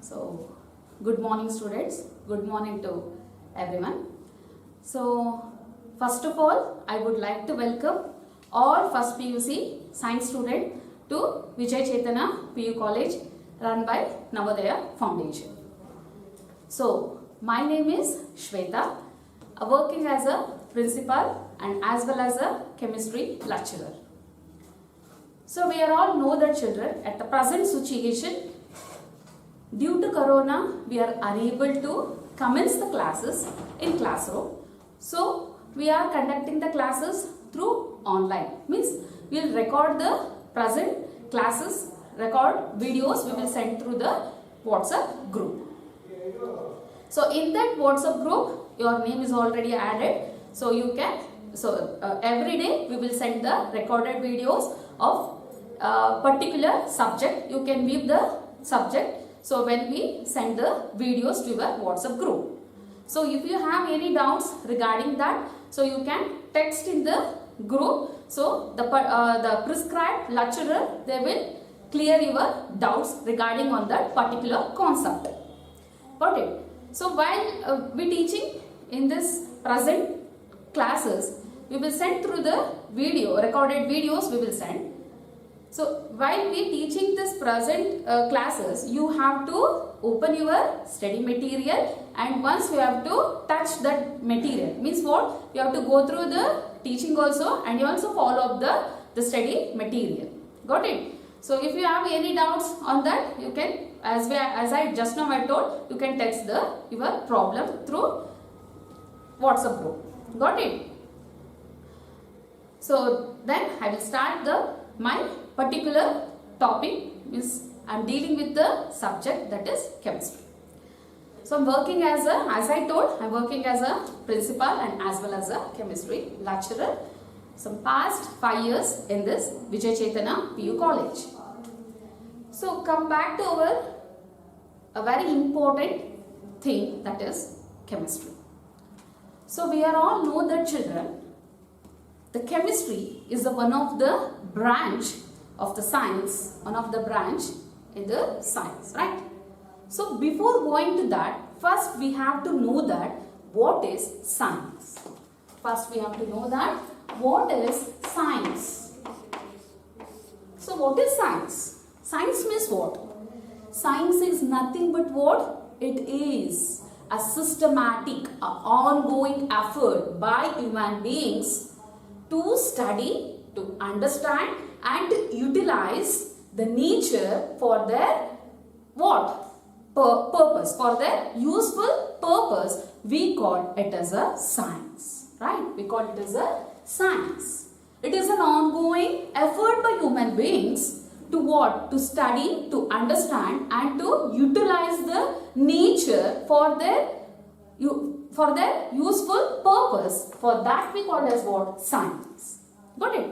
So, good morning students, good morning to everyone. So, first of all, I would like to welcome all first PUC science student to Vijay Chaitanya PU College run by Navodaya Foundation. So, my name is Shweta, working as a principal and as well as a chemistry lecturer. So, we are all know that children at the present situation, due to corona, we are unable to commence the classes in classroom. So, we are conducting the classes through online. Means, we will record the present classes, record videos, we will send through the WhatsApp group. So, in that WhatsApp group, your name is already added. So, you can, every day we will send the recorded videos of particular subject. You can view the subject. So, when we send the videos to your WhatsApp group. So, if you have any doubts regarding that, so you can text in the group. So, the prescribed lecturer, they will clear your doubts regarding on that particular concept. Got it? So, while we teaching in this present classes, we will send through the video, recorded videos we will send. So, while we teaching this present classes, you have to open your study material, and once you have to touch that material. Means what? You have to go through the teaching also, and you also follow up the study material. Got it? So, if you have any doubts on that, you can, as I just now I told, you can text your problem through WhatsApp group. Got it? So, then I will start my particular topic. Means I am dealing with the subject, that is chemistry. So, I am working as I told, I am working as a principal and as well as a chemistry lecturer. Some past 5 years in this Vijay Chaitanya PU College. So, come back to a very important thing, that is chemistry. So, we are all know that children, the chemistry is one of the branch of the science, one of the branch in the science, right? So, before going to that, first we have to know that what is science. First we have to know that what is science. So, what is science? Science means what? Science is nothing but what? It is a systematic, ongoing effort by human beings to study, to understand and to utilize the nature for their what? Purpose, for their useful purpose. We call it as a science, right? We call it as a science. It is an ongoing effort by human beings to what? To study, to understand and to utilize the nature for their useful purpose. For that we call it as what? Science. Got it?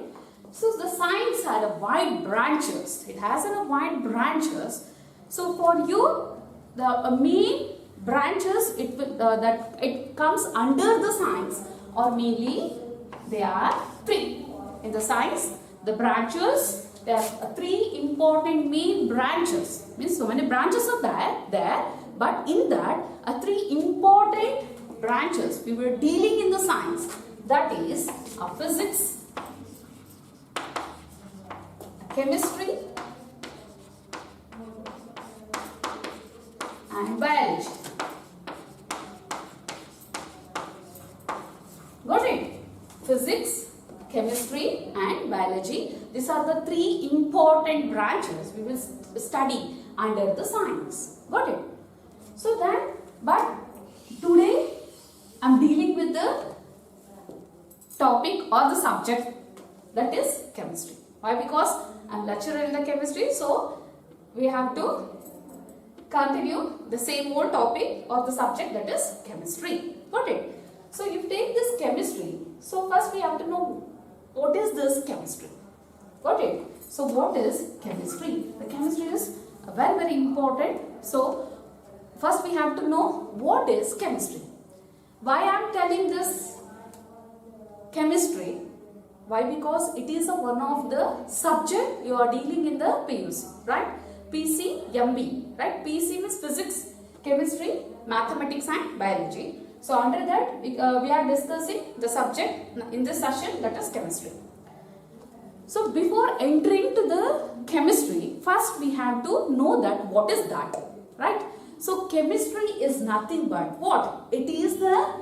So, the science had a wide branches. It has a wide branches. So, for you, the main branches that it comes under the science, or mainly they are 3. In the science, the branches, there are 3 important main branches. Means so many branches are there, but in that 3 important branches we were dealing in the science. That is physics, chemistry and biology. Got it? Physics, chemistry and biology. These are the 3 important branches we will study under the science. Got it? So then, but today I am dealing with the topic or the subject, that is chemistry. Why? Because I am lecturer in the chemistry, so we have to continue the same old topic or the subject, that is chemistry. Got it? So, if you take this chemistry, so first we have to know what is this chemistry. Got it? So, what is chemistry? The chemistry is very, very important. So, first we have to know what is chemistry. Why I am telling this chemistry? Why? Because it is one of the subject you are dealing in the PUC, right? PCMB, right? PC means physics, chemistry, mathematics and biology. So under that we are discussing the subject in this session, that is chemistry. So before entering to the chemistry, first we have to know that what is that, right? So chemistry is nothing but what? It is the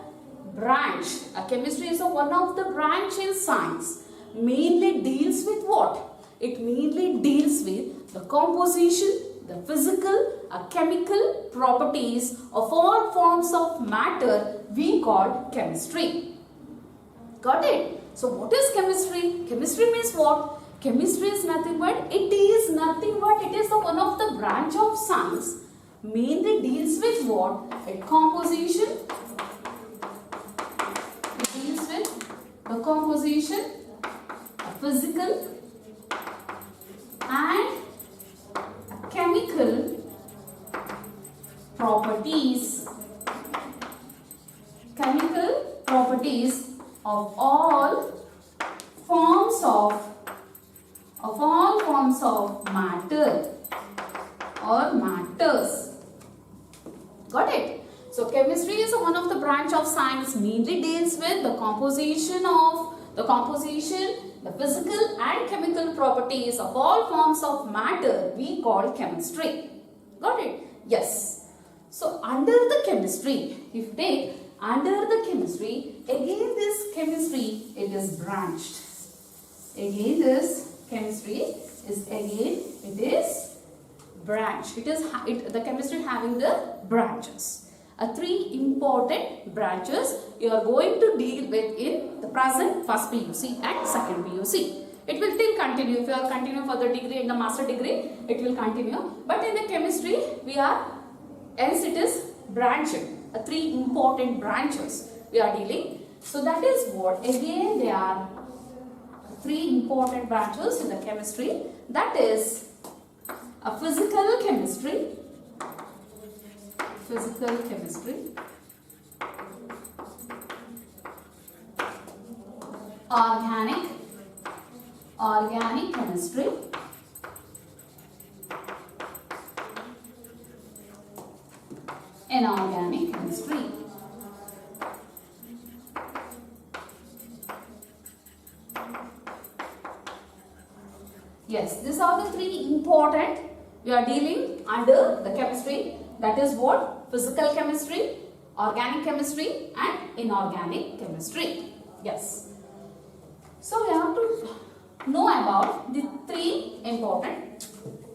branch. Chemistry is one of the branch in science. Mainly deals with what? It mainly deals with the composition, the physical, chemical properties of all forms of matter we call chemistry. Got it? So what is chemistry? Chemistry means what? Chemistry is nothing but it is the one of the branch of science. Mainly deals with what? Composition. It deals with the composition, physical and chemical properties. Chemical properties of all forms of matter or matters. Got it? So chemistry is one of the branch of science, mainly deals with the composition, the physical and chemical properties of all forms of matter we call chemistry. Got it? Yes. So under the chemistry, if you take under the chemistry, again this chemistry, it is branched. Again this chemistry is branched. The chemistry having the branches. Three important branches you are going to deal with in the present first PUC and second PUC. It will still continue. If you are continuing for the degree in the master degree, it will continue. But in the chemistry, hence it is branched. Three important branches we are dealing. So that is what, again there are three important branches in the chemistry. That is a physical chemistry, organic chemistry, inorganic chemistry. Yes, these are the three important we are dealing under the chemistry. That is what? Physical chemistry, organic chemistry and inorganic chemistry. Yes. So we have to know about the three important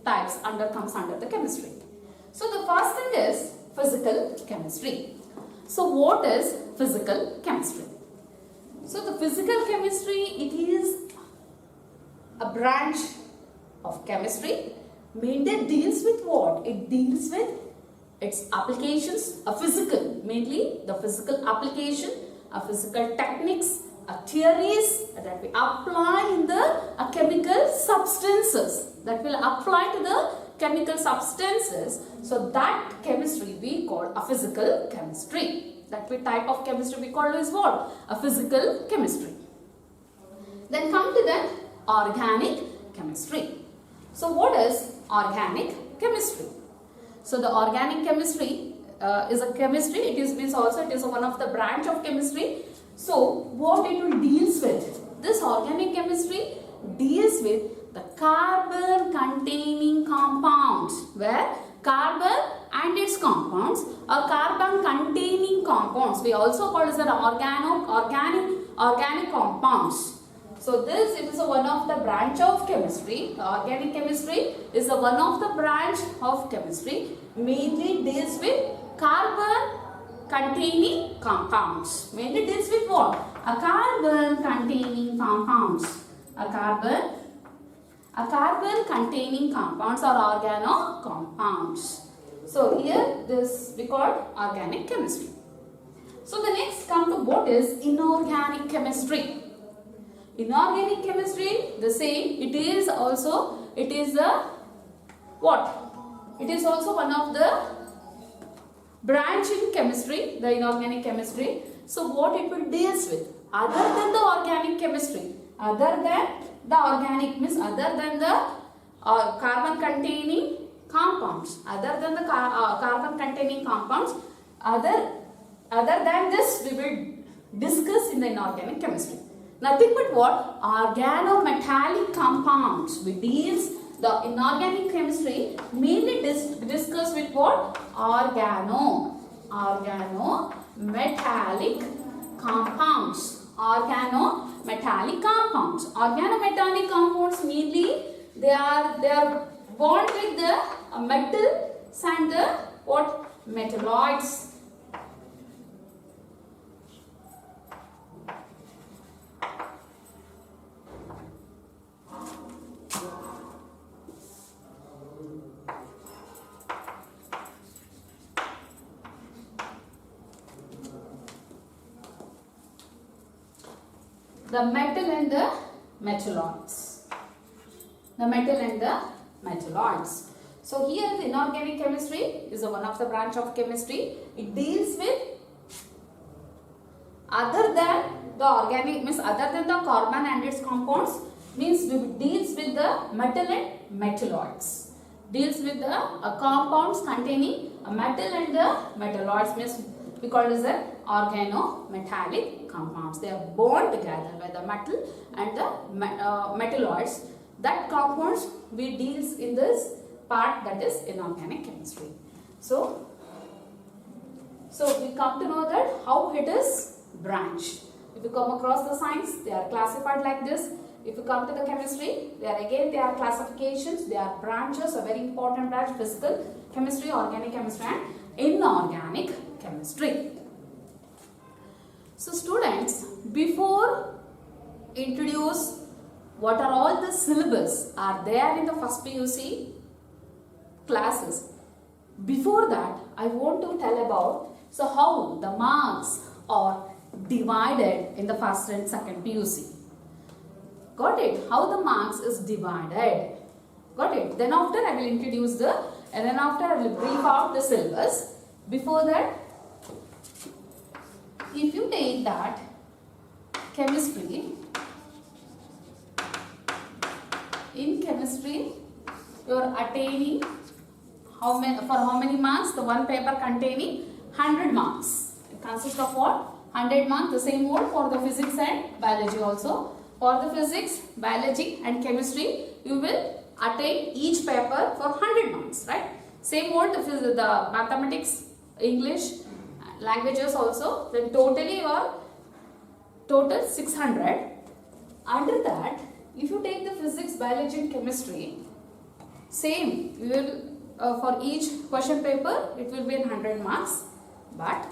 types comes under the chemistry. So the first thing is physical chemistry. So what is physical chemistry? So the physical chemistry, it is a branch of chemistry mainly deals with what? It deals with its applications, mainly the physical application, physical techniques, theories that we apply in the chemical substances, that will apply to the chemical substances. So that chemistry we call a physical chemistry. That type of chemistry we call is what? A physical chemistry. Then come to the organic chemistry. So what is organic chemistry? So the organic chemistry is a chemistry. It is one of the branch of chemistry. So what it will deals with? This organic chemistry deals with the carbon containing compounds, where carbon and its compounds are carbon containing compounds. We also call it as organic compounds. So this is one of the branch of chemistry. Organic chemistry is one of the branch of chemistry. Mainly deals with carbon containing compounds. Mainly deals with what? A carbon containing compounds. A carbon containing compounds or organo compounds. So here this we call organic chemistry. So the next come to what is inorganic chemistry. Inorganic chemistry, the same, it is also one of the branch in chemistry, the inorganic chemistry. So what it will deals with? Other than the organic chemistry, other than the carbon containing compounds. Other than the carbon containing compounds, other than this we will discuss in the inorganic chemistry. Nothing but what? Organometallic compounds. We deals the inorganic chemistry mainly discuss with what? Organometallic compounds. Organometallic compounds. Organometallic compounds mainly they are bond with the metals and the what? Metalloids. The metal and the metalloids. The metal and the metalloids. So here the inorganic chemistry is one of the branch of chemistry. It deals with other than the organic, means other than the carbon and its compounds, means it deals with the metal and metalloids. Deals with the compounds containing a metal and the metalloids, means we call it as the organometallic compounds. They are bound together by the metal and the metalloids. That compounds we deals in this part, that is inorganic chemistry. So we come to know that how it is branched. If you come across the science, they are classified like this. If you come to the chemistry, there are classifications, they are branches, a very important branch: physical chemistry, organic chemistry and inorganic chemistry. So students, before introduce what are all the syllabus are there in the first PUC classes, before that I want to tell about how the marks are divided in the first and second PUC. Got it? How the marks is divided. Got it? Then after I will introduce and then after I will brief out the syllabus. Before that, if you take that chemistry, in chemistry you are attaining for how many marks? The one paper containing 100 marks. It consists of what? 100 marks. The same word for the physics and biology also. For the physics, biology and chemistry, you will attain each paper for 100 marks, right? Same word, the mathematics, English, languages also. Then totally your total 600. Under that, if you take the physics, biology and chemistry, same, we will for each question paper, it will be 100 marks. But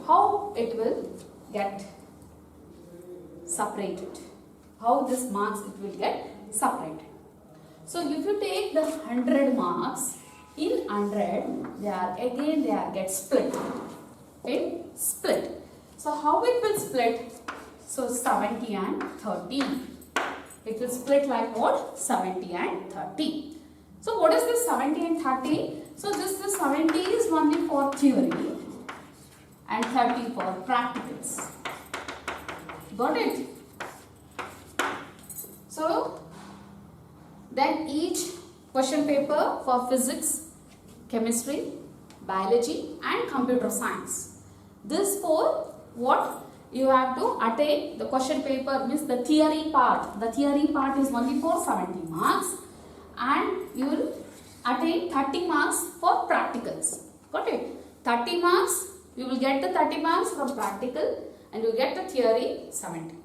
how it will get separated? How this marks it will get separated? So if you take the 100 marks, in 100 they are get split. In split. So how it will split? So 70 and 30. It will split like what? 70 and 30. So what is this 70 and 30? So this 70 is only for theory and 30 for practicals. Got it? So then each question paper for physics, chemistry, biology and computer science. This for what? You have to attain the question paper, means the theory part. The theory part is only for 70 marks and you will attain 30 marks for practicals. Got it? 30 marks, you will get the 30 marks from practical and you will get the theory 70.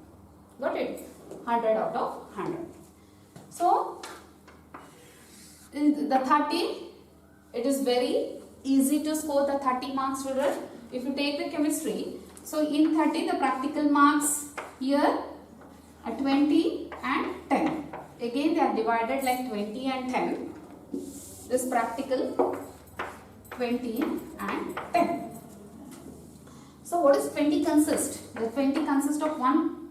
Got it? 100 out of 100. So, in the 30, it is very easy to score the 30 marks, student. If you take the chemistry, so in 30 the practical marks here are 20 and 10. Again they are divided like 20 and 10. This practical 20 and 10. So what does 20 consist? The 20 consists of one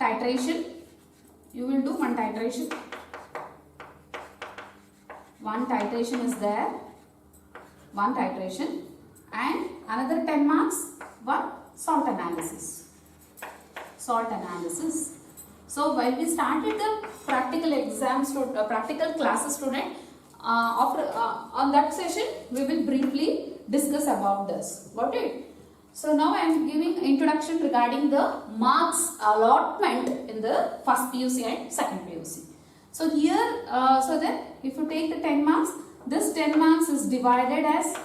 titration. You will do one titration. One titration is there. One titration. And another 10 marks. One salt analysis. Salt analysis. So when we started the practical exams, practical classes, student, on that session we will briefly discuss about this. Got it? So now I am giving introduction regarding the marks allotment in the first PUC and second PUC. So here, so then if you take the 10 marks, this 10 marks is divided as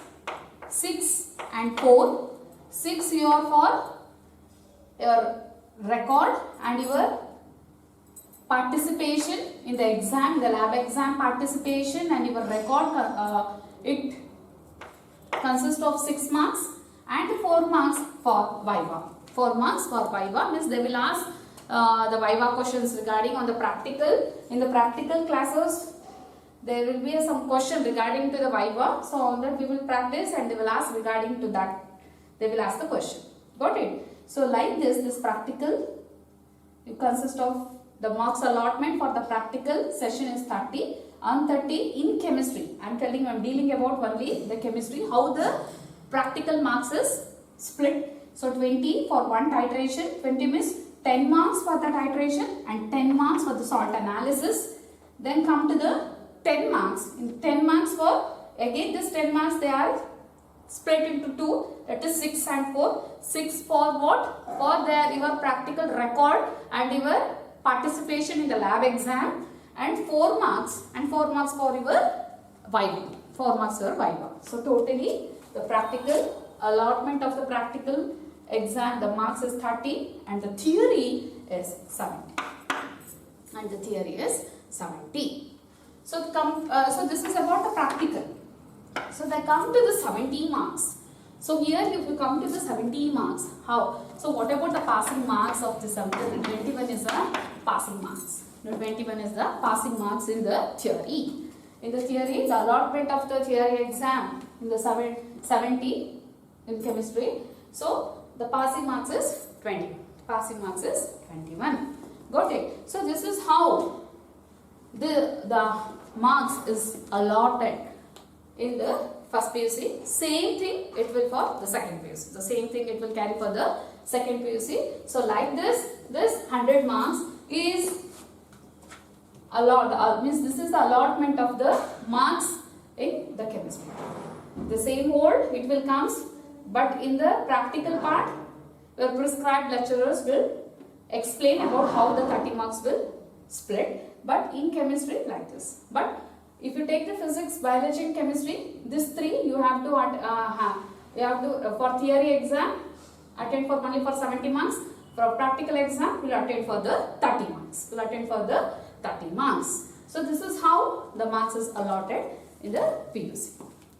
6 and 4. 6 you are for your record and your participation in the exam, the lab exam participation and your record, it consists of 6 marks and 4 marks for Viva. 4 marks for Viva means they will ask the Viva questions regarding on the practical. In the practical classes, there will be some question regarding to the Viva. So on that we will practice and they will ask regarding to that. They will ask the question. Got it? So like this practical, it consists of the marks allotment for the practical session is 30. On 30 in chemistry, I am telling you, I am dealing about only the chemistry, how the practical marks is split. So 20 for one titration, 20 means 10 marks for the titration and 10 marks for the salt analysis. Then come to the 10 marks. In 10 marks for, again this 10 marks they are split into 2, that is 6 and 4. 6 for what? For their your practical record and your participation in the lab exam, and 4 marks for your Viva. 4 marks for Viva. So totally the practical allotment of the practical exam, the marks is 30 and the theory is 70. And the theory is 70. So so this is about the practical. So they come to the 70 marks. So here if you come to the 70 marks, how? So what about the passing marks of the 70? 21 is the passing marks. 21 is the passing marks in the theory. In the theory, the allotment of the theory exam in the 70 in chemistry. So the passing marks is 20. Passing marks is 21. Got it? So this is how the marks is allotted in the first PUC. Same thing it will for the second PUC. The same thing it will carry for the second PUC. So like this 100 marks is means this is the allotment of the marks in the chemistry. The same word it will comes, but in the practical part your prescribed lecturers will explain about how the 30 marks will split, but in chemistry like this. But if you take the physics, biology and chemistry, these 3 you have to for theory exam attend for only for 70 marks. For practical exam you will attend for the 30 marks. You will attend for the 30 marks. So this is how the marks is allotted in the PUC,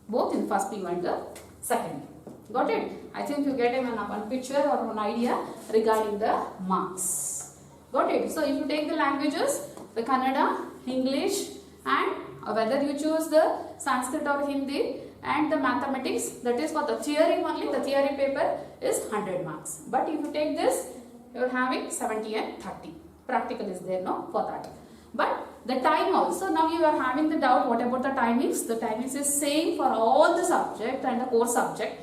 both in first PU and the second. Got it? I think you get one picture or one idea regarding the marks. Got it? So if you take the languages, the Kannada, English and whether you choose the Sanskrit or Hindi, and the mathematics, that is for the theory only, the theory paper is 100 marks. But if you take this, you are having 70 and 30. Practical is there no for that. But the time also, now you are having the doubt what about the timings. The timings is same for all the subject and the core subject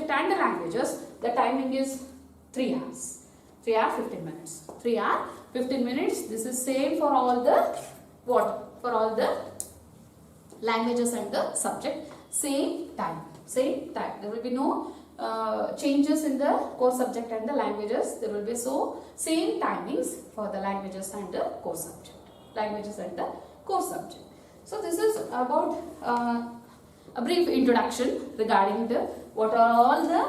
and the languages. The timing is 3 hours. 3 hours 15 minutes. 3 hours 15 minutes. This is same for all the what? For all the languages and the subject. Same time. There will be no changes in the core subject and the languages. There will be same timings for the languages and the core subject. So this is about a brief introduction regarding the what are all the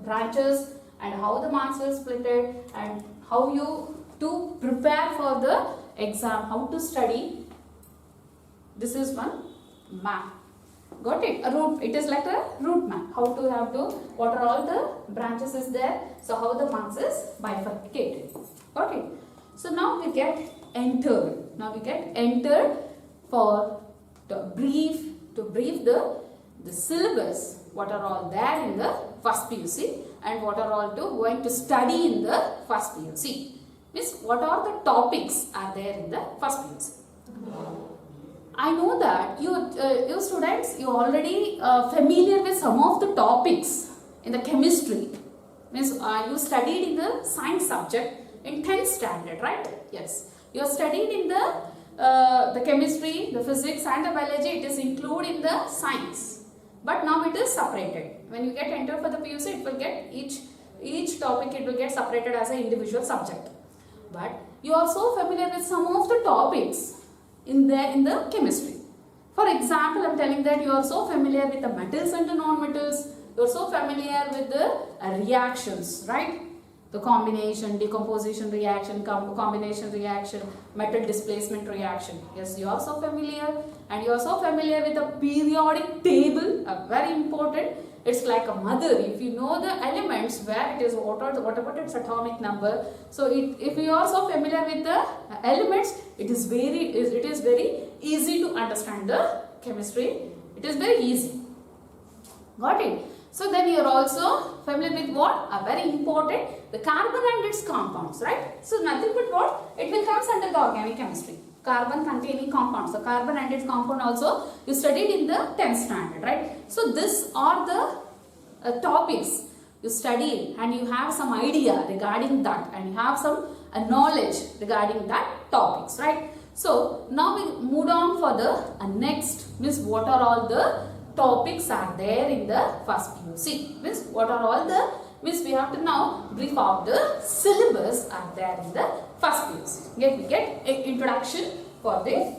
branches and how the marks were splitted and how you to prepare for the exam, how to study. This is one map. Got it? A route. It is like a route map. How to have to, what are all the branches is there. So how the marks is bifurcated. Got it? So now we get entered. For to brief the syllabus. What are all there in the first PUC and what are all going to study in the first PUC. Means what are the topics are there in the first PUC. I know that you students, you already familiar with some of the topics in the chemistry. Means you studied in the science subject in 10th standard, right? Yes. You studied in the the chemistry, the physics and the biology, it is included in the science. But now it is separated. When you get entered for the PUC, it will get each topic, it will get separated as an individual subject. But you are so familiar with some of the topics in the chemistry. For example, I am telling that you are so familiar with the metals and the non-metals. You are so familiar with the reactions, right? The combination, decomposition reaction, combination reaction, metal displacement reaction. Yes, you are so familiar, and you are so familiar with the periodic table, very important. It's like a mother. If you know the elements, where it is, whatever its atomic number. So if you are so familiar with the elements, it is very easy to understand the chemistry. It is very easy. Got it? So then you are also familiar with what? Very important, the carbon and its compounds, right? So nothing but what? It will comes under the organic chemistry. Carbon containing compounds. So carbon and its compound also you studied in the 10th standard, right? So these are the topics you study, and you have some idea regarding that, and you have some knowledge regarding that topics, right? So now we move on for the next, means what are all the topics are there in the first PUC. Means what are all the, means we have to now brief out the syllabus are there in the first PUC. We get an introduction for the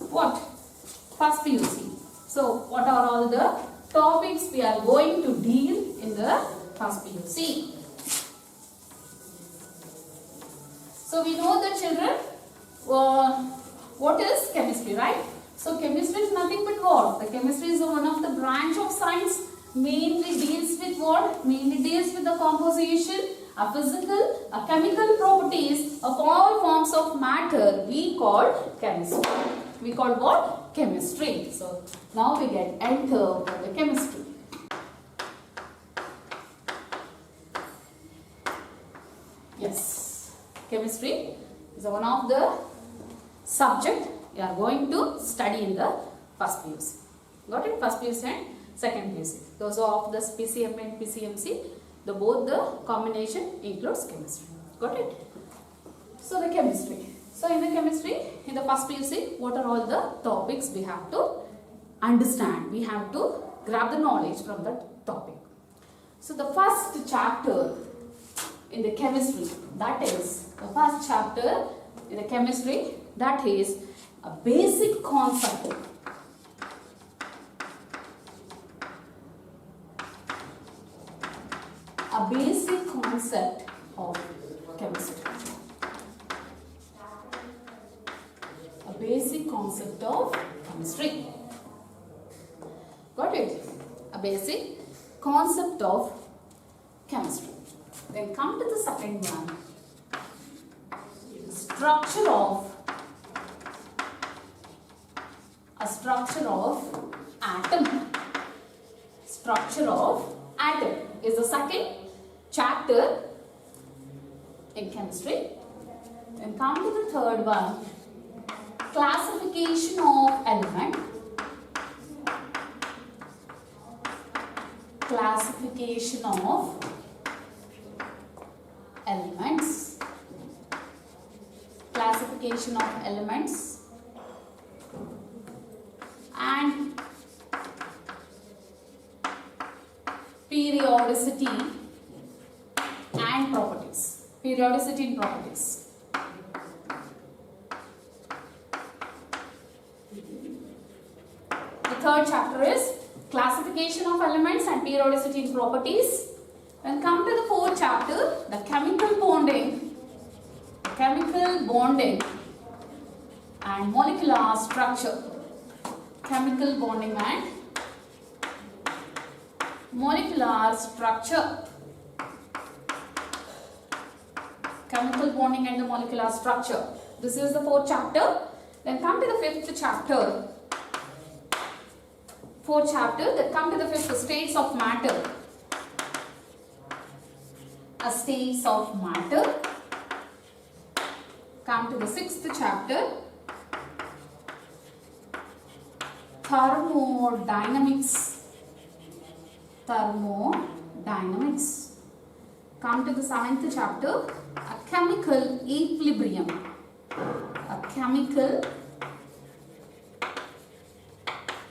what? First PUC. So what are all the topics we are going to deal in the first PUC? So we know the children, what is chemistry, right? So chemistry is nothing but what? The chemistry is one of the branch of science, mainly deals with what? Mainly deals with the composition, a physical, a chemical properties of all forms of matter we call chemistry. We call what? Chemistry. So now we get enter for the chemistry. Yes, chemistry is one of the subject you are going to study in the first PUC. Got it? First PUC and second PUC. Those of the PCM and PCMC, both the combination includes chemistry. Got it? So the chemistry. So in the chemistry, in the first PUC, what are all the topics we have to understand? We have to grab the knowledge from that topic. So the first chapter in the chemistry, that is the first chapter in the chemistry, that is a basic concept. A basic concept of chemistry. A basic concept of chemistry. Got it? A basic concept of chemistry. Then come to the second one. Structure of atom. Structure of atom is the second chapter in chemistry. Then come to the third one. Classification of element. Classification of elements. Classification of elements. And periodicity and properties. Periodicity and properties. The third chapter is classification of elements and periodicity and properties. Then come to the fourth chapter, the chemical bonding. Chemical bonding and molecular structure. Chemical bonding and molecular structure. Chemical bonding and the molecular structure. This is the fourth chapter. Then come to the fifth chapter. Fourth chapter. Then come to the fifth, states of matter. A states of matter. Come to the sixth chapter. Thermodynamics. Thermodynamics. Come to the seventh chapter. A chemical equilibrium. A chemical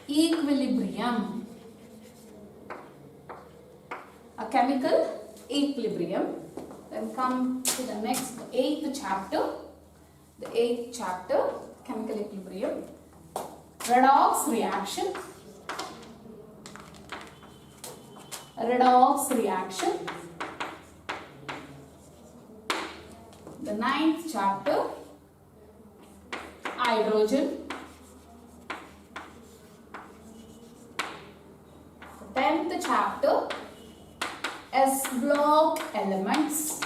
equilibrium. A chemical equilibrium. Then come to the next 8th chapter. The 8th chapter, chemical equilibrium. Redox reaction. Redox reaction. The 9th chapter, hydrogen. The 10th chapter, S block elements.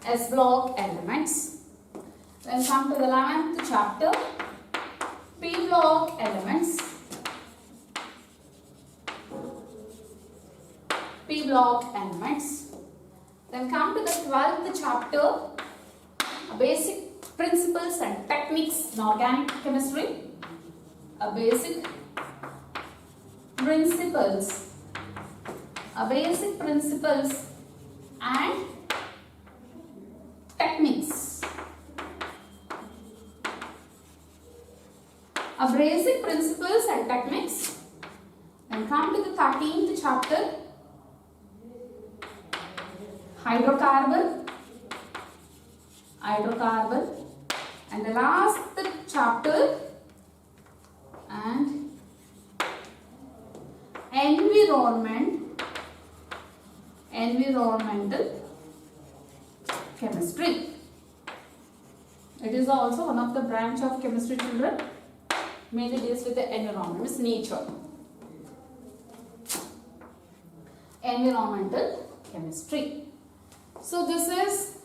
S block elements. Then come to the 11th chapter, P block elements. P block elements. Then come to the 12th chapter, basic principles and techniques in organic chemistry. Basic principles and techniques. Basic principles and techniques. Then come to the 13th chapter, hydrocarbon, and the last chapter, and environmental chemistry. It is also one of the branch of chemistry, children. Mainly deals with the environment, means nature. Environmental chemistry. So this is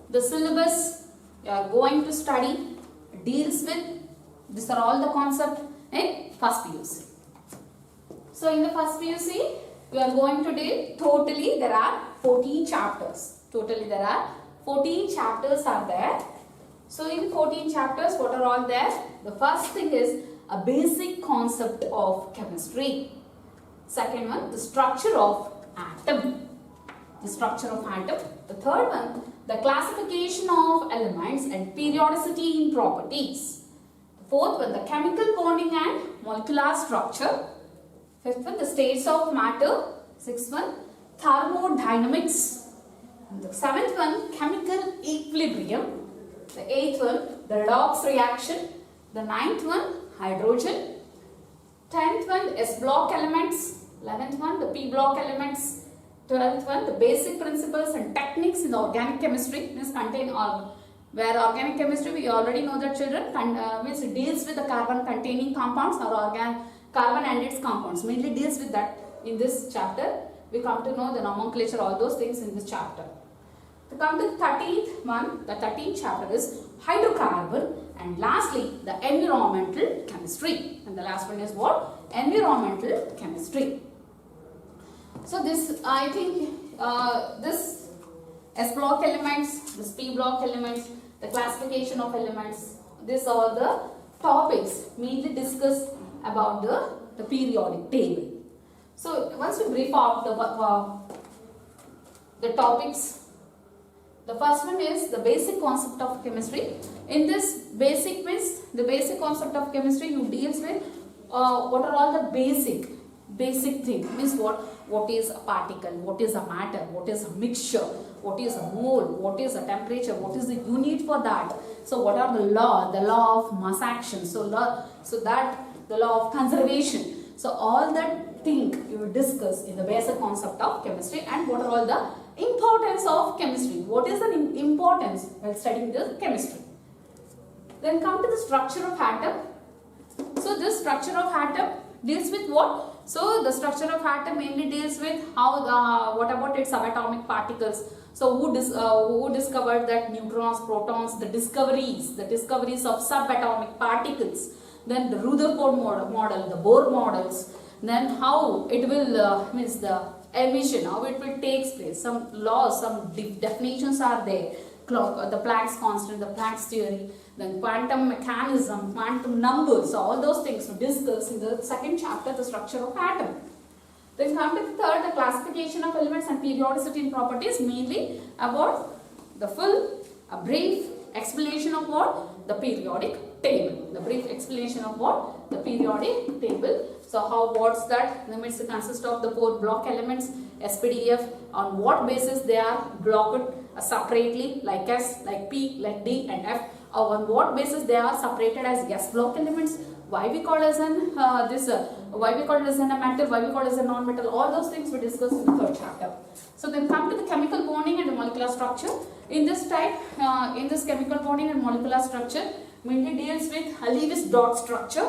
the syllabus you are going to study. Deals with, these are all the concepts in first PUC. So in the first PUC, we are going to deal, totally there are 14 chapters. Totally there are 14 chapters are there. So in 14 chapters, what are all there? The first thing is a basic concept of chemistry. Second one, the structure of atom. The structure of atom. The third one, the classification of elements and periodicity in properties. The fourth one, the chemical bonding and molecular structure. Fifth one, the states of matter. Sixth one, thermodynamics. And the seventh one, chemical equilibrium. The eighth one, the redox reaction. The ninth one, hydrogen. 10th one, S block elements. 11th one, the P block elements. 12th one, the basic principles and techniques in the organic chemistry. Means contain all. Where organic chemistry, we already know that, children, means it deals with the carbon containing compounds or carbon and its compounds. Mainly deals with that. In this chapter, we come to know the nomenclature, all those things in this chapter. To come to the 13th one, the 13th chapter is hydrocarbon, and lastly the environmental chemistry. And the last one is what? Environmental chemistry. So this, I think, this S block elements, this P block elements, the classification of elements, these are the topics mainly discussed about the periodic table. So once we brief out the topics, the first one is the basic concept of chemistry. In this basic means the basic concept of chemistry, you deals with what are all the basic things. Means what is a particle, what is a matter, what is a mixture, what is a mole, what is a temperature, what is the unit for that. So what are the law of mass action, so that the law of conservation. So all that thing you will discuss in the basic concept of chemistry, and what are all the importance of chemistry. What is the importance while studying the chemistry? Then come to the structure of atom. So this structure of atom deals with what? So the structure of atom mainly deals with how what about its subatomic particles. So who discovered that neutrons, protons, the discoveries of subatomic particles. Then the Rutherford model, the Bohr models. Then how it will means the emission, how it will take place. Some laws, some definitions are there. The Planck's constant, the Planck's theory, then quantum mechanism, quantum numbers, so all those things to discuss in the second chapter, the structure of atom. Then come to the third, the classification of elements and periodicity in properties, mainly about the full, a brief explanation of what? The periodic table. The brief explanation of what? The periodic table. So how, what's that? Limits consist of the 4 block elements, SPDF, on what basis they are blocked separately, like S, like P, like D and F, or on what basis they are separated as S block elements, why we call as an why we call it as a metal, why we call it as a non-metal, all those things we discuss in the 3rd chapter. So then come to the chemical bonding and the molecular structure. In this type, in this chemical bonding and molecular structure, mainly deals with a Lewis dot structure.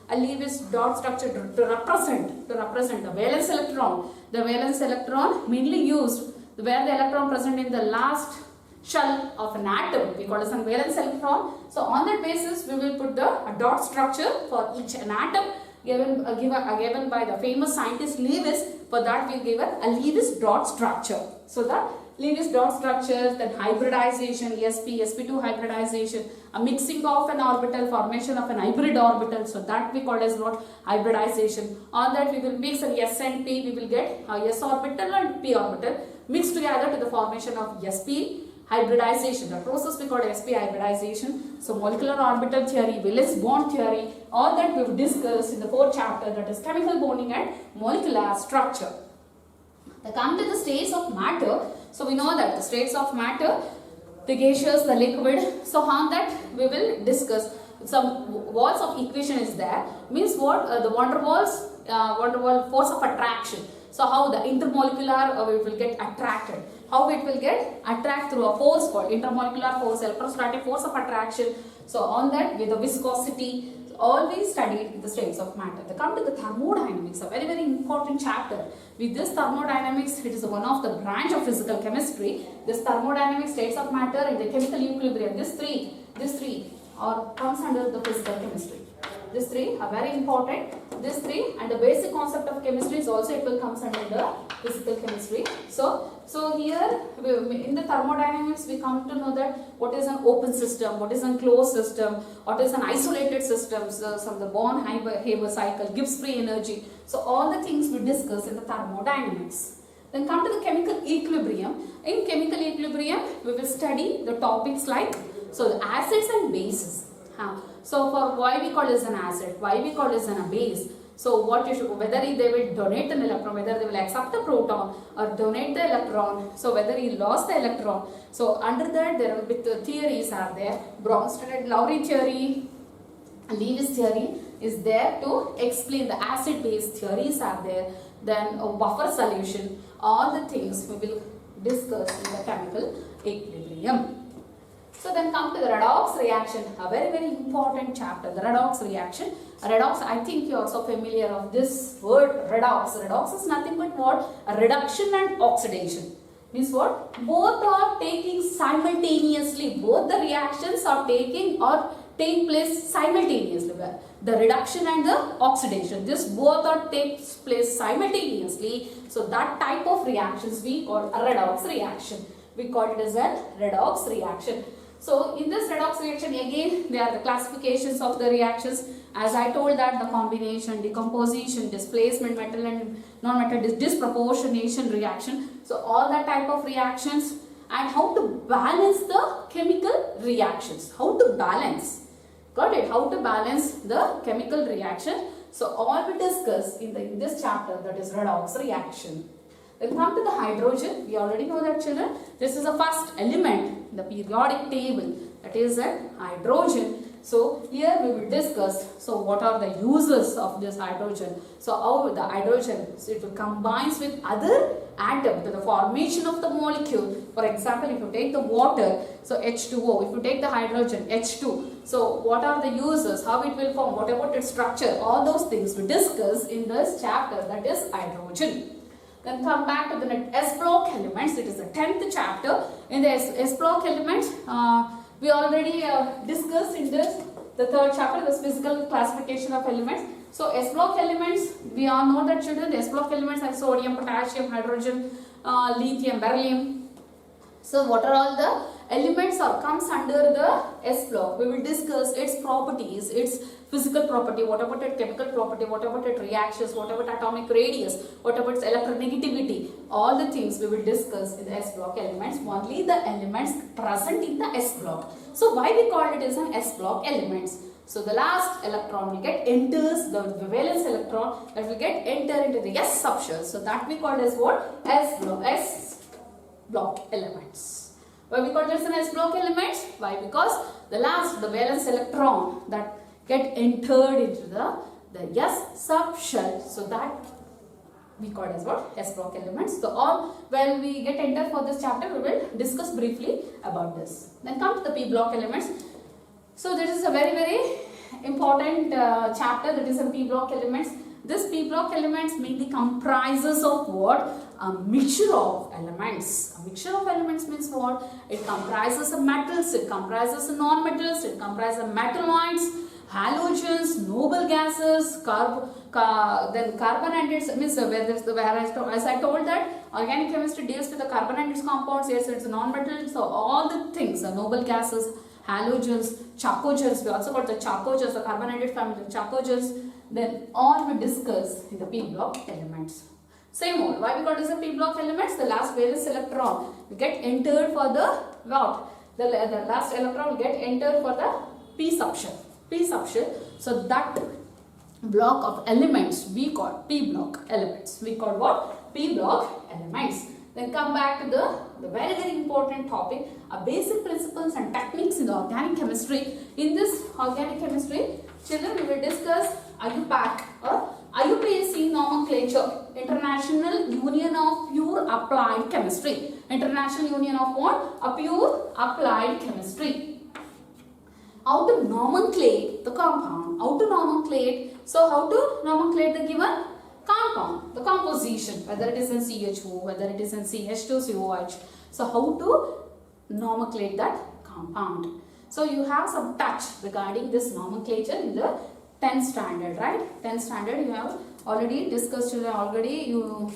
A Lewis dot structure to represent the valence electron. The valence electron mainly used where the electron present in the last shell of an atom, we call it as a valence electron. So on that basis, we will put the dot structure for each an atom given by the famous scientist Lewis. For that we give a Lewis dot structure. So the Lewis dot structures, then hybridization, sp2 hybridization, a mixing of an orbital, formation of an hybrid orbital. So that we call as what? Hybridization. On that we will mix an S and P, we will get a S orbital and P orbital mixed together to the formation of sp hybridization. The process we call sp hybridization. So molecular orbital theory, valence bond theory, all that we will discuss in the 4th chapter, that is chemical bonding and molecular structure. Then come to the states of matter. So we know that the states of matter, the gaseous, the liquid. So on that we will discuss. Some walls of equation is there. Means what? The van der Waals force of attraction. So how the intermolecular it will get attracted. How it will get attracted through a force called intermolecular force, electrostatic force of attraction. So on that with the viscosity. Always studied the states of matter. They come to the thermodynamics, a very important chapter. With this thermodynamics, it is one of the branch of physical chemistry. This thermodynamic states of matter and the chemical equilibrium, these three are comes under the physical chemistry. These 3 are very important. These 3 and the basic concept of chemistry is also, it will comes under the physical chemistry. So here in the thermodynamics we come to know that what is an open system, what is a closed system, what is an isolated system, so the Born-Haber cycle, Gibbs free energy. So all the things we discuss in the thermodynamics. Then come to the chemical equilibrium. In chemical equilibrium we will study the topics like the acids and bases. So for why we call it as an acid, why we call it as a base. So what you should, whether they will donate an electron, whether they will accept the proton or donate the electron. So whether he lost the electron. So under that there will be the theories are there. Bronsted and Lowry theory, Lewis theory is there to explain the acid base theories are there. Then a buffer solution. All the things we will discuss in the chemical equilibrium. So then come to the redox reaction, a very important chapter, the redox reaction. Redox, I think you are also familiar of this word redox. Redox is nothing but what? A reduction and oxidation. Means what? Both are taking simultaneously. Both the reactions are taking or take place simultaneously. The reduction and the oxidation. This both are takes place simultaneously. So that type of reactions we call a redox reaction. We call it as a redox reaction. So in this redox reaction again there are the classifications of the reactions. As I told that the combination, decomposition, displacement, metal and non-metal, disproportionation reaction. So all that type of reactions and how to balance the chemical reactions. How to balance. Got it? How to balance the chemical reaction. So all we discuss in this chapter, that is redox reaction. Then come to the hydrogen. We already know that, children. This is the first element in the periodic table. That is a hydrogen. So here we will discuss. So what are the uses of this hydrogen? So how the hydrogen, so it combines with other atom to the formation of the molecule. For example, if you take the water, so H2O. If you take the hydrogen, H2. So what are the uses? How it will form? What about its structure? All those things we discuss in this chapter. That is hydrogen. Then come back to the S block elements. It is the 10th chapter. In the S block elements, we already discussed in this the 3rd chapter, the physical classification of elements. So S block elements, we all know that, children. The S block elements are sodium, potassium, hydrogen, lithium, beryllium. So what are all the elements or comes under the S block? We will discuss its properties, its physical property, what about its chemical property, what about its reactions, what about atomic radius, what about its electronegativity. All the things we will discuss in the S block elements, only the elements present in the S block. So why we call it as an S block elements? So the last electron will get enters the valence electron that will get enter into the S subshell. So that we call as what? S block elements. Why we call this an S block elements? Why? Because the valence electron that get entered into the S subshell. So that we call as what? S block elements. So all when we get entered for this chapter, we will discuss briefly about this. Then come to the P block elements. So this is a very important chapter, that is a P block elements. This P block elements mainly comprises of what? A mixture of elements. A mixture of elements means what? It comprises of metals, it comprises of non-metals, it comprises of metalloids, halogens, noble gases, then carbonatics, means as I told that organic chemistry deals with the carbonatics compounds. Yes, it's non-metal. So all the things, the noble gases, halogens, chalcogens, we also got the chalcogens, the carbonated family of chalcogens. Then all we discuss in the P block elements. Same old. Why we got this a P block elements? The last valence electron will get entered for the what? The last electron will get entered for the P subshell. P subshell. So that block of elements we call P block elements. We call what? P block elements. Then come back to the very important topic, basic principles and techniques in the organic chemistry. In this organic chemistry, children, we will discuss IUPAC or IUPAC nomenclature, International Union of Pure Applied Chemistry. International Union of what? A Pure Applied Chemistry. How to nomenclate the compound? How to nomenclate? So how to nomenclate the given compound, the composition, whether it is in CHO, whether it is in CH2COH. So how to nomenclate that compound. So you have some touch regarding this nomenclature in the 10th standard, right? 10th standard you have already discussed, you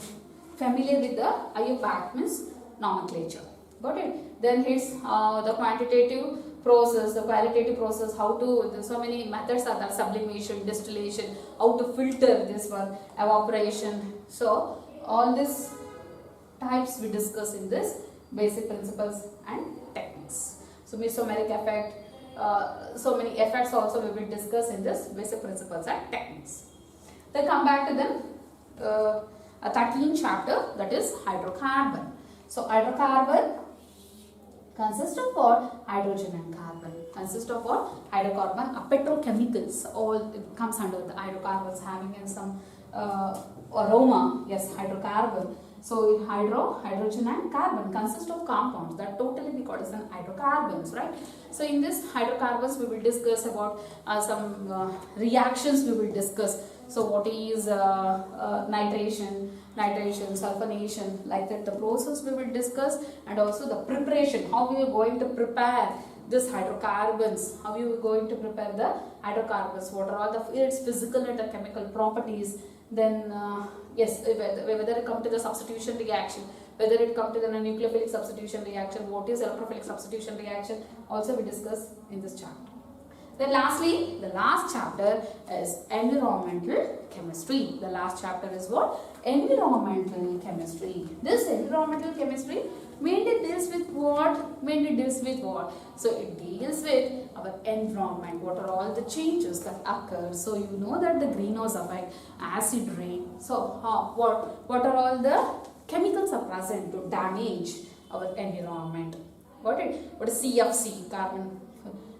familiar with the IUPAC means nomenclature. Got it? Then here's the quantitative process, the qualitative process, how to, so many methods are there, sublimation, distillation, how to filter this one, evaporation. So all these types we discuss in this basic principles and techniques. So mesomeric effect, so many effects also we will discuss in this basic principles and techniques. Then come back to them, a 13th chapter, that is hydrocarbon. So hydrocarbon consists of what? Hydrogen and carbon. Consists of what? Hydrocarbon, petrochemicals. All it comes under the hydrocarbons having in some aroma. Yes, hydrocarbon. So hydrogen and carbon consist of compounds that totally we call as an hydrocarbons, right? So in this hydrocarbons we will discuss about some reactions we will discuss. So what is nitration, sulfonation, like that the process we will discuss, and also the preparation, how we are going to prepare this hydrocarbons, how you are going to prepare the hydrocarbons, what are all the its physical and the chemical properties. Then yes, whether it come to the substitution reaction, whether it come to the nucleophilic substitution reaction, what is electrophilic substitution reaction, also we discuss in this chapter. Then lastly, the last chapter is environmental chemistry. The last chapter is what? Environmental chemistry. This environmental chemistry mainly deals with what? Mainly deals with what? So it deals with our environment. What are all the changes that occur? So you know that the greenhouse effect, acid rain. So what are all the chemicals are present to damage our environment? Got it? What is CFC? Carbon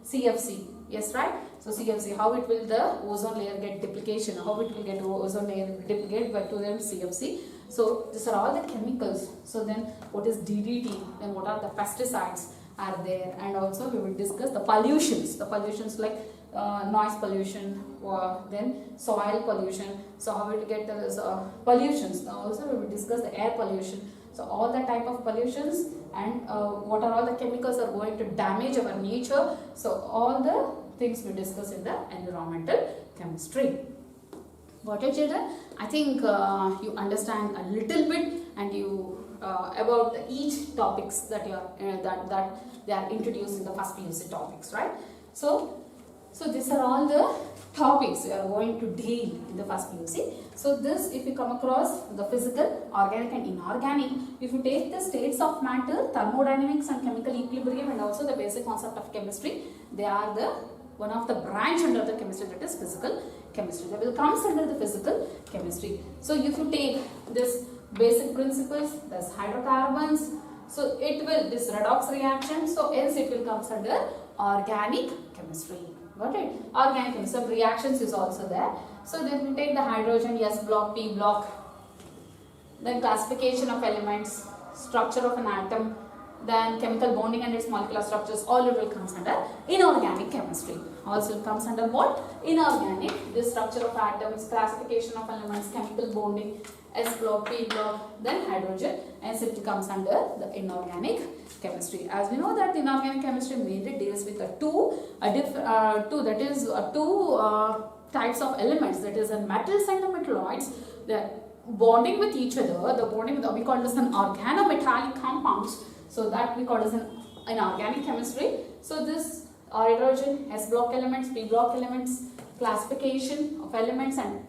CFC. Yes, right? So CFC, how it will the ozone layer get duplication, how it will get ozone layer duplicate by to them CFC. So these are all the chemicals. So then what is DDT, then what are the pesticides are there, and also we will discuss the pollutions like noise pollution, or then soil pollution. So how we will get the pollutions. Also we will discuss the air pollution. So all the type of pollutions and what are all the chemicals are going to damage our nature. So all the things we discuss in the environmental chemistry. Got it, children? I think you understand a little bit, and you about each topics that you are that they are introduced in the first PUC topics, right? So these are all the topics we are going to deal in the first PUC. So this, if you come across the physical, organic and inorganic, if you take the states of matter, thermodynamics and chemical equilibrium, and also the basic concept of chemistry, they are the one of the branch under the chemistry, that is physical chemistry. They will comes under the physical chemistry. So if you take this basic principles, this hydrocarbons, so it will, this redox reaction, so else it will comes under organic chemistry. Got it? Organic chemistry, some reactions is also there. So then we take the hydrogen, S block, P block, then classification of elements, structure of an atom, then chemical bonding and its molecular structures, all it will comes under inorganic chemistry. Also it comes under what? Inorganic, this structure of atoms, classification of elements, chemical bonding, S block, P block, then hydrogen, and it comes under the inorganic chemistry. As we know that inorganic chemistry mainly deals with two types of elements, that is the metals and the metalloids. The bonding with each other, the bonding with, we call this an organometallic compounds. So that we call as an inorganic chemistry. So this hydrogen, S block elements, P block elements, classification of elements and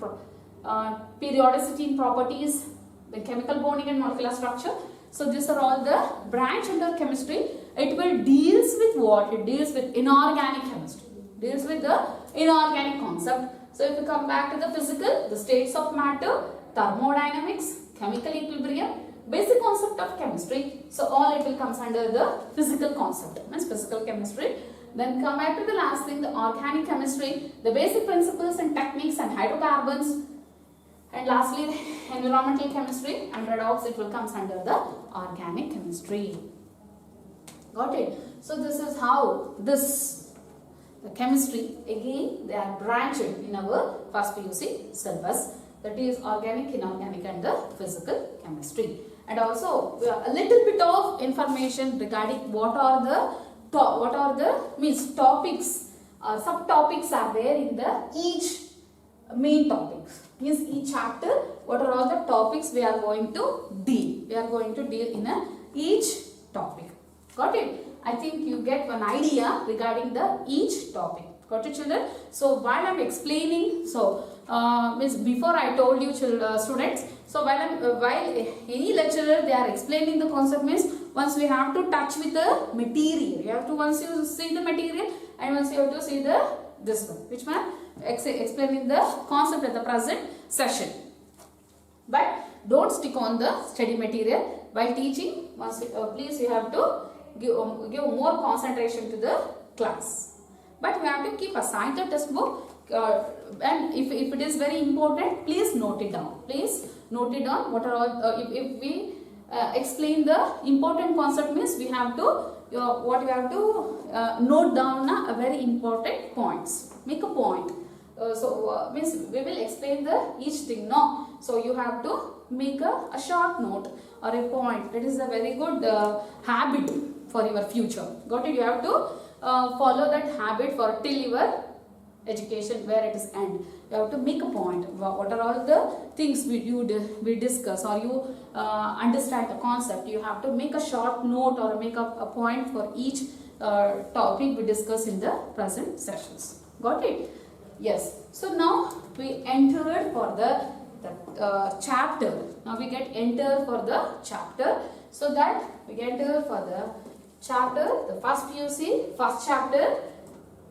periodicity in properties, the chemical bonding and molecular structure. So these are all the branch under chemistry. It will deals with what? It deals with inorganic chemistry. Deals with the inorganic concept. So if you come back to the physical, the states of matter, thermodynamics, chemical equilibrium, basic concept of chemistry. So all it will comes under the physical concept, means physical chemistry. Then come back to the last thing, the organic chemistry, the basic principles and techniques and hydrocarbons. And lastly, the environmental chemistry, and redox, it will comes under the organic chemistry. Got it? So this is how the chemistry, again they are branched in our first PUC syllabus, that is organic, inorganic and the physical chemistry. And also a little bit of information regarding what are the topics, subtopics are there in the each main topics. Means each chapter, what are all the topics we are going to deal. We are going to deal in each topic. Got it? I think you get one idea regarding the each topic. Got it, children? So while I am explaining, means before I told you students, so while any lecturer they are explaining the concept, means once we have to touch with the material, you have to, once you see the material and once you have to see the this one, which one? Explaining the concept at the present session. But don't stick on the study material while teaching. Once please you have to give more concentration to the class. But we have to keep aside the test book. And if it is very important, please note it down. Please note it down. What are all, if we explain the important concept, means we have to note down a very important points. Make a point. Means we will explain the each thing. No, so you have to make a short note or a point. That is a very good habit for your future. Got it? You have to follow that habit for till your education where it is end. You have to make a point. What are all the things we discuss, or you understand the concept. You have to make a short note or make a point for each topic we discuss in the present sessions. Got it? Yes. So now we entered for the chapter. Now we get enter for the chapter. So that we get enter for the chapter, the first PUC, first chapter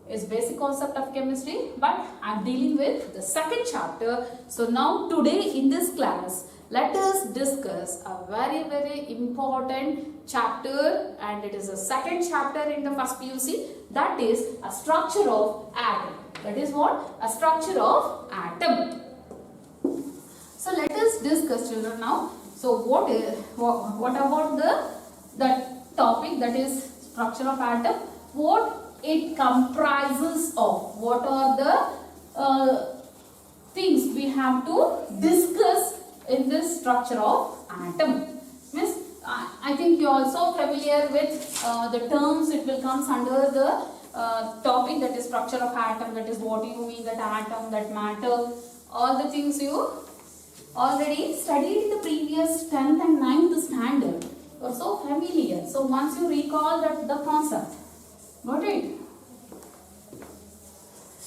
is basic concept of chemistry, but I am dealing with the second chapter. So now today in this class, let us discuss a very important chapter, and it is the second chapter in the first PUC, that is a structure of atom. That is what? A structure of atom. So let us discuss, children, now. So what about the topic, that is structure of atom? What it comprises of? What are the things we have to discuss in this structure of atom? Means I think you are also familiar with the terms. It will come under the topic, that is structure of atom. That is what you mean, that atom, that matter, all the things you already studied in the previous 10th and 9th standard. You are so familiar. So once you recall that the concept, got it?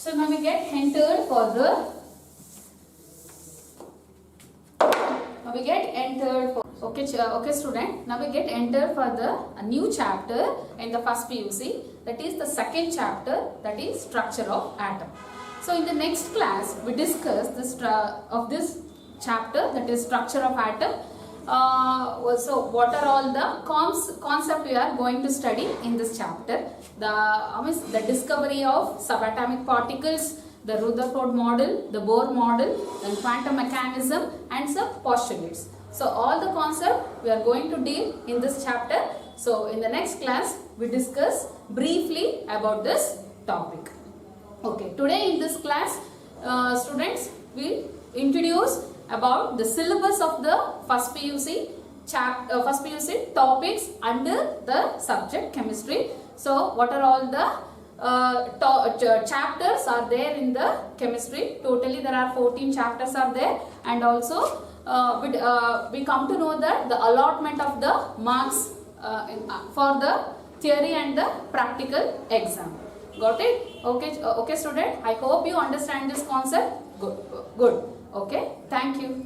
So now we get entered for the okay student, now we get entered for the a new chapter in the first PUC, that is the second chapter, that is structure of atom. So in the next class we discuss this of this chapter, that is structure of atom. So what are all the concept we are going to study in this chapter? The discovery of subatomic particles, the Rutherford model, the Bohr model, then quantum mechanism and some postulates. So all the concept we are going to deal in this chapter. So in the next class we discuss briefly about this topic. Okay, today in this class students we introduce about the syllabus of the first PUC topics under the subject chemistry. So what are all the chapters are there in the chemistry? Totally there are 14 chapters are there, and also we come to know that the allotment of the marks for the theory and the practical exam. Got it? Okay student, I hope you understand this concept. Good. Okay, thank you.